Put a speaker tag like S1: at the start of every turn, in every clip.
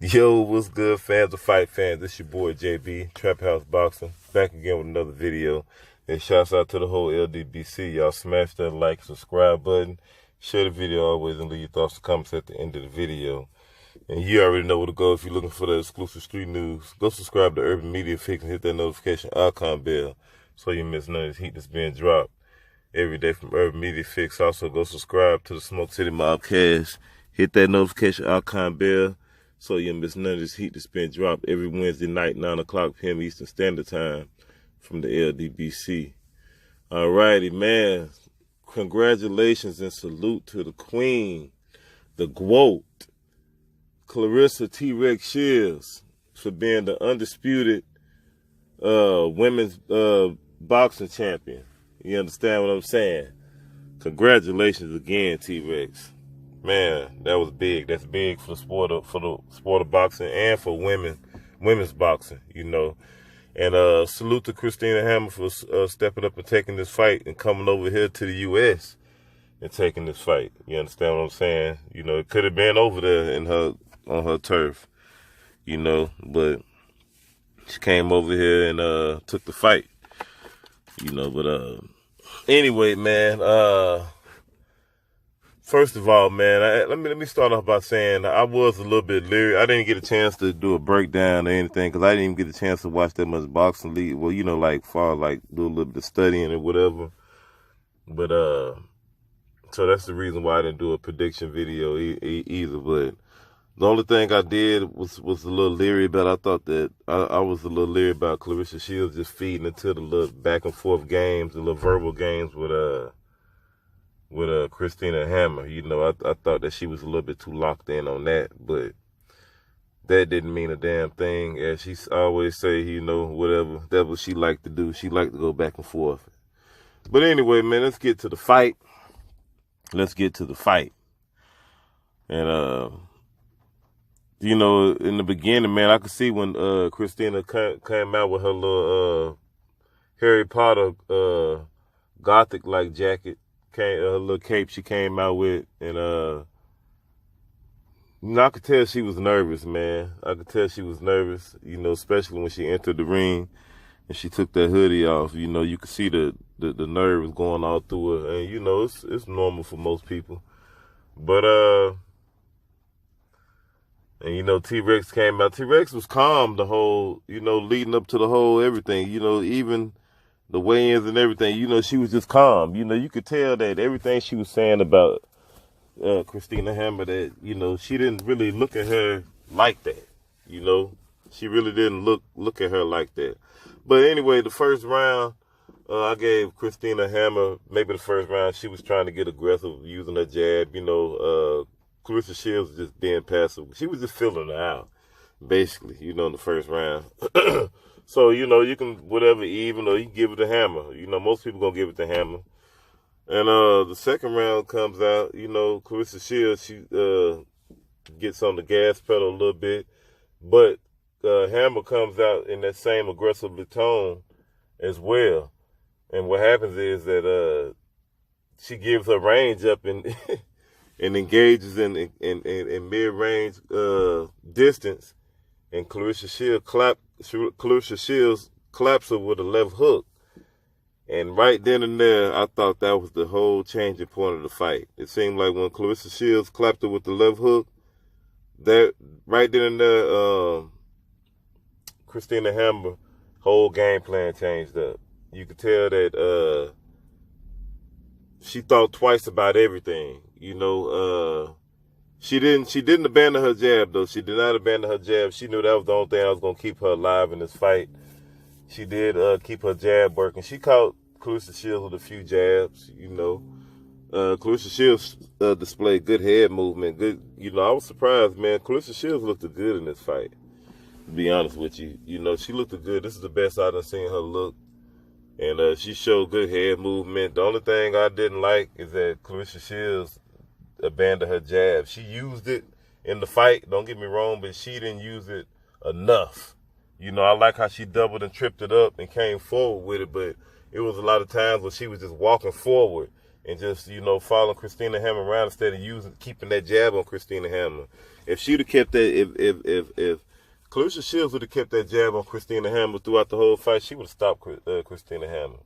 S1: Yo, what's good, fans of fight fans? This your boy JB, Trap House Boxing, back again with another video. And shouts out to the whole LDBC. Y'all smash that like, subscribe button, share the video always, and leave your thoughts and comments at the end of the video. And you already know where to go if you're looking for the exclusive street news. Go subscribe to Urban Media Fix and hit that notification icon bell so you miss none of this heat that's being dropped every day from Urban Media Fix. Also, go subscribe to the Smoke City Mobcast. Hit that notification icon bell so you miss none of this heat that's been dropped every Wednesday night, 9 o'clock p.m. Eastern Standard Time from the LDBC. Alrighty, man. Congratulations and salute to the queen, the GWOAT, Claressa T-Rex Shields, for being the undisputed women's boxing champion. You understand what I'm saying? Congratulations again, T-Rex. Man, that was big. That's big for the sport of boxing and for women's boxing, you know. And salute to Christina Hammer for stepping up and taking this fight and coming over here to the U.S. and taking this fight. You understand what I'm saying? You know, it could have been over there on her turf, you know, but she came over here and took the fight, you know. But anyway, man, first of all, man, let me start off by saying I was a little bit leery. I didn't get a chance to do a breakdown or anything because I didn't even get a chance to watch that much boxing league. Well, you know, like do a little bit of studying or whatever. But so that's the reason why I didn't do a prediction video either. But the only thing I did was a little leery about. I thought that I was a little leery about Claressa Shields just feeding into the little back and forth games, the little verbal games with Christina Hammer. You know, I thought that she was a little bit too locked in on that, but that didn't mean a damn thing. As she always say, you know, whatever, that's what she liked to do. She liked to go back and forth. But anyway, man, let's get to the fight. And, you know, in the beginning, man, I could see when Christina came out with her little Harry Potter gothic-like jacket, her little cape she came out with, and you know, I could tell she was nervous, man. I could tell she was nervous, you know, especially when she entered the ring and she took that hoodie off. You know, you could see the nerves going all through her, and you know, it's normal for most people. But and you know, T-Rex came out. T-Rex was calm the whole, you know, leading up to the whole everything, you know, even the weigh-ins and everything, you know, she was just calm. You know, you could tell that everything she was saying about Christina Hammer, that, you know, she didn't really look at her like that. You know, she really didn't look at her like that. But anyway, the first round, I gave Christina Hammer, maybe the first round, she was trying to get aggressive using her jab. You know, Claressa Shields was just being passive. She was just filling her out, basically, you know, in the first round. So, you know, you can whatever even, or you can give it to Hammer. You know, most people gonna give it to Hammer. And the second round comes out, you know, Claressa Shields, she gets on the gas pedal a little bit, but Hammer comes out in that same aggressive tone as well. And what happens is that she gives her range up and and engages in mid-range distance, and Claressa Shields claps her with a left hook. And right then and there, I thought that was the whole changing point of the fight. It seemed like when Claressa Shields clapped her with the left hook, that right then and there, Christina Hammer whole game plan changed up. You could tell that she thought twice about everything. You know, she didn't abandon her jab, though. She did not abandon her jab. She knew that was the only thing that was going to keep her alive in this fight. She did keep her jab working. She caught Claressa Shields with a few jabs, you know. Claressa Shields displayed good head movement. Good, you know, I was surprised, man. Claressa Shields looked good in this fight, to be honest with you. You know, she looked good. This is the best I've done seen her look. And she showed good head movement. The only thing I didn't like is that Claressa Shields abandoned her jab. She used it in the fight, don't get me wrong, but she didn't use it enough. You know, I like how she doubled and tripped it up and came forward with it, but it was a lot of times where she was just walking forward and just, you know, following Christina Hammer around instead of keeping that jab on Christina Hammer. If she'd have kept that, if Claressa Shields would have kept that jab on Christina Hammer throughout the whole fight, she would have stopped Christina Hammer.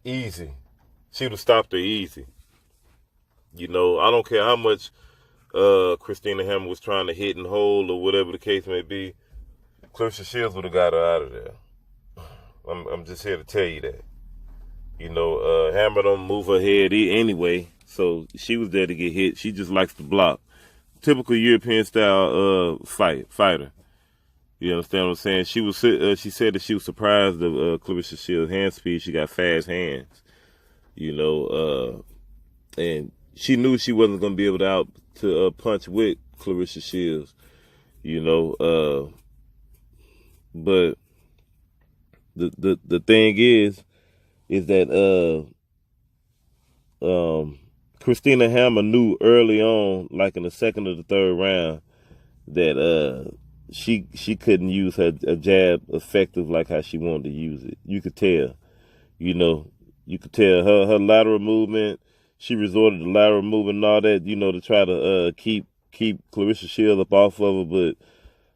S1: Easy. She would have stopped her easy. You know, I don't care how much Christina Hammer was trying to hit and hold or whatever the case may be. Claressa Shields would have got her out of there. I'm just here to tell you that. You know, Hammer don't move her head anyway, so she was there to get hit. She just likes to block. Typical European style fighter. You understand what I'm saying? She said that she was surprised of Claressa Shields' hand speed. She got fast hands. You know, and she knew she wasn't gonna be able to punch with Claressa Shields. You know, but the thing is that Christina Hammer knew early on, like in the second or the third round, that she couldn't use her jab effective like how she wanted to use it. You could tell, you know, her lateral movement. She resorted to lateral movement and all that, you know, to try to keep Claressa Shields up off of her, but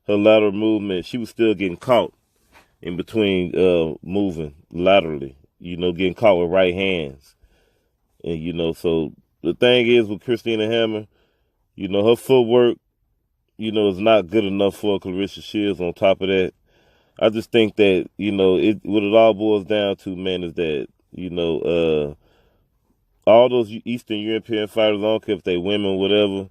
S1: her lateral movement, she was still getting caught in between moving laterally, you know, getting caught with right hands. And, you know, so the thing is with Christina Hammer, you know, her footwork, you know, is not good enough for Claressa Shields. On top of that, I just think that, you know, what it all boils down to, man, is that, you know, all those Eastern European fighters, I don't care if they women, whatever,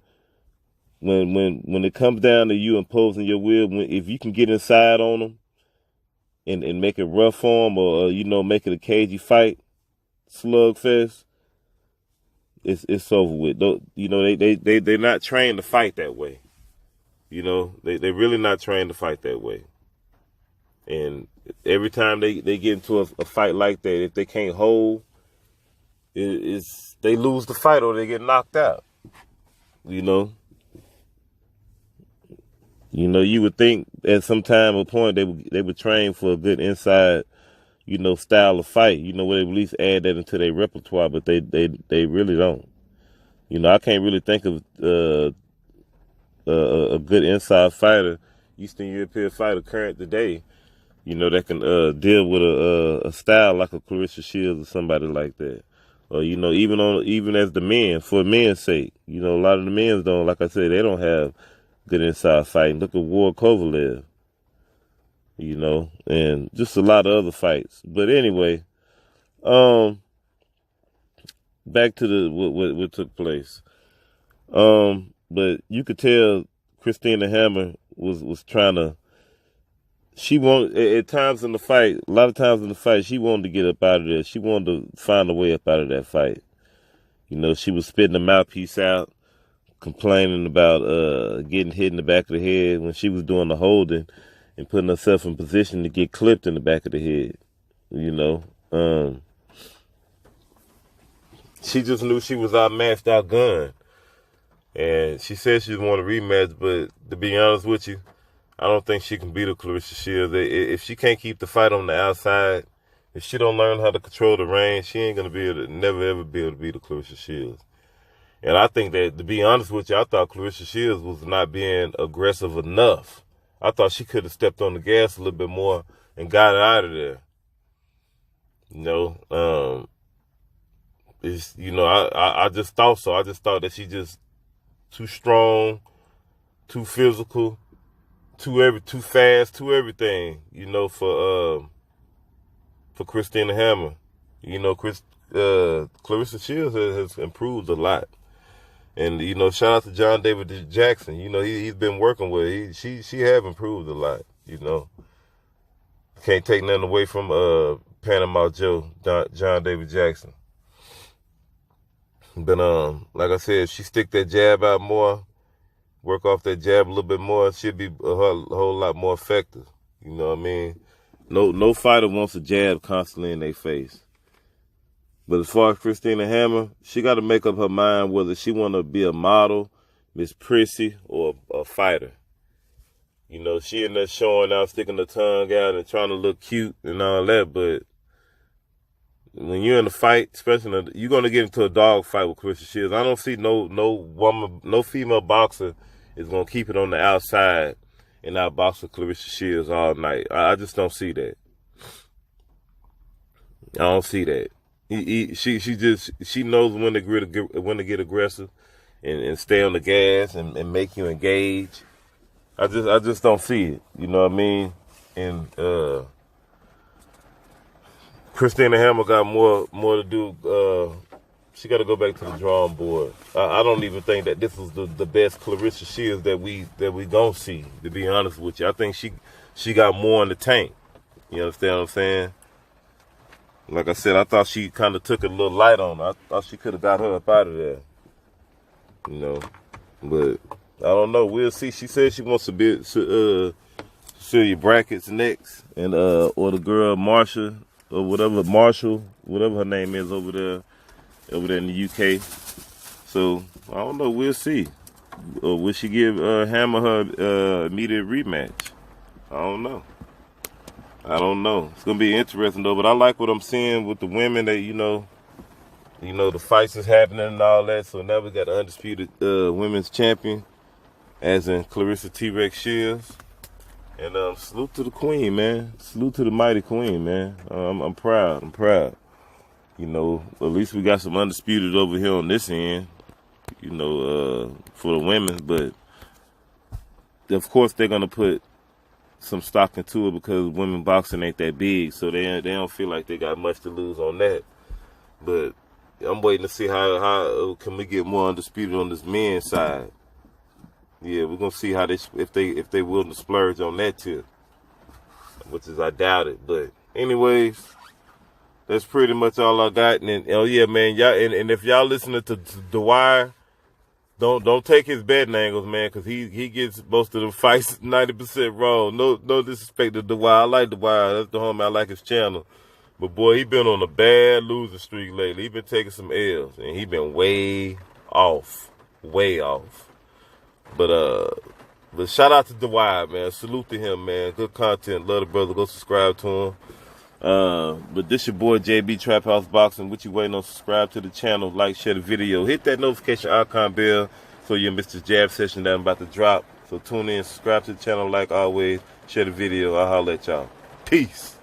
S1: when it comes down to you imposing your will, if you can get inside on them and make it rough for them, or, you know, make it a cagey fight, slugfest, it's over with. You know, they're not trained to fight that way. You know, they're really not trained to fight that way. And every time they get into a fight like that, if they can't hold, they lose the fight or they get knocked out. You know, you would think at some time or point they would train for a good inside, you know, style of fight. You know, where they at least add that into their repertoire, but they really don't. You know, I can't really think of a good inside fighter, Eastern European fighter current today, you know, that can deal with a style like a Claressa Shields or somebody like that. Or, you know, even as the men, for men's sake, you know, a lot of the men don't, like I said, they don't have good inside fighting. Look at Ward Kovalev, you know, and just a lot of other fights. But anyway, back to what took place. But you could tell Christina Hammer was trying to. She wanted, at times in the fight, a lot of times in the fight, she wanted to get up out of there. She wanted to find a way up out of that fight. You know, she was spitting the mouthpiece out, complaining about getting hit in the back of the head when she was doing the holding and putting herself in position to get clipped in the back of the head. You know, she just knew she was outmatched, outgunned. And she said she wanted a rematch, but to be honest with you, I don't think she can beat a Claressa Shields. If she can't keep the fight on the outside, if she don't learn how to control the range, she ain't going to be able to, never ever be able to beat a Claressa Shields. And I think that, to be honest with you, I thought Claressa Shields was not being aggressive enough. I thought she could have stepped on the gas a little bit more and got it out of there. You know, I just thought so. I just thought that she just too strong, too physical, too fast, too everything, you know, for Christina Hammer. You know, Claressa Shields has improved a lot. And, you know, shout out to John David Jackson. You know, he's been working with her. She have improved a lot, you know. Can't take nothing away from Panama Joe, John David Jackson. But like I said, if she stick that jab out more, work off that jab a little bit more, she'll be a whole lot more effective. You know what I mean? No fighter wants a jab constantly in their face. But as far as Christina Hammer, she got to make up her mind whether she want to be a model, Miss Prissy, or a fighter. You know, she in there showing out, sticking her tongue out and trying to look cute and all that, but when you're in a fight, especially you're gonna get into a dog fight with Claressa Shields. I don't see no female boxer is gonna keep it on the outside and outbox with Claressa Shields all night. I just don't see that. I don't see that. She knows when to get aggressive and stay on the gas and make you engage. I just don't see it. You know what I mean? And Christina Hammer got more to do. She got to go back to the drawing board. I don't even think that this is the best Claressa Shields that we gonna see. To be honest with you, I think she got more in the tank. You understand what I'm saying? Like I said, I thought she kind of took it a little light on her. I thought she could have got her up out of there. You know, but I don't know. We'll see. She said she wants to be Celia Brackett's next, and or the girl Marsha or Marshall, whatever her name is over there in the UK. So I don't know. We'll see. Will she give Hammer her immediate rematch? I don't know. It's gonna be interesting though. But I like what I'm seeing with the women that you know the fights is happening and all that. So now we got the undisputed women's champion, as in Claressa T-Rex Shields. And salute to the queen, man. Salute to the mighty queen, man. I'm proud. You know, at least we got some undisputed over here on this end, you know, for the women. But, of course, they're going to put some stock into it because women boxing ain't that big. So they don't feel like they got much to lose on that. But I'm waiting to see how can we get more undisputed on this men's side. Yeah, we're going to see how if they willing to splurge on that tip, which is I doubt it. But anyways, that's pretty much all I got. And oh yeah, man, y'all and if y'all listening to The Wire, don't take his betting angles, man, because he gets most of the fights 90% wrong. No disrespect to The Wire. I like The Wire. That's the homie. I like his channel. But boy, he been on a bad losing streak lately. He been taking some L's, and he been way off. But shout out to The Wire, man. Salute to him, man. Good content. Love the brother. Go subscribe to him. But this your boy JB Trap House Boxing. What you waiting on? Subscribe to the channel, like, share the video, hit that notification icon bell so you miss the jab session that I'm about to drop. So tune in, subscribe to the channel like always, share the video. I'll holler at y'all. Peace.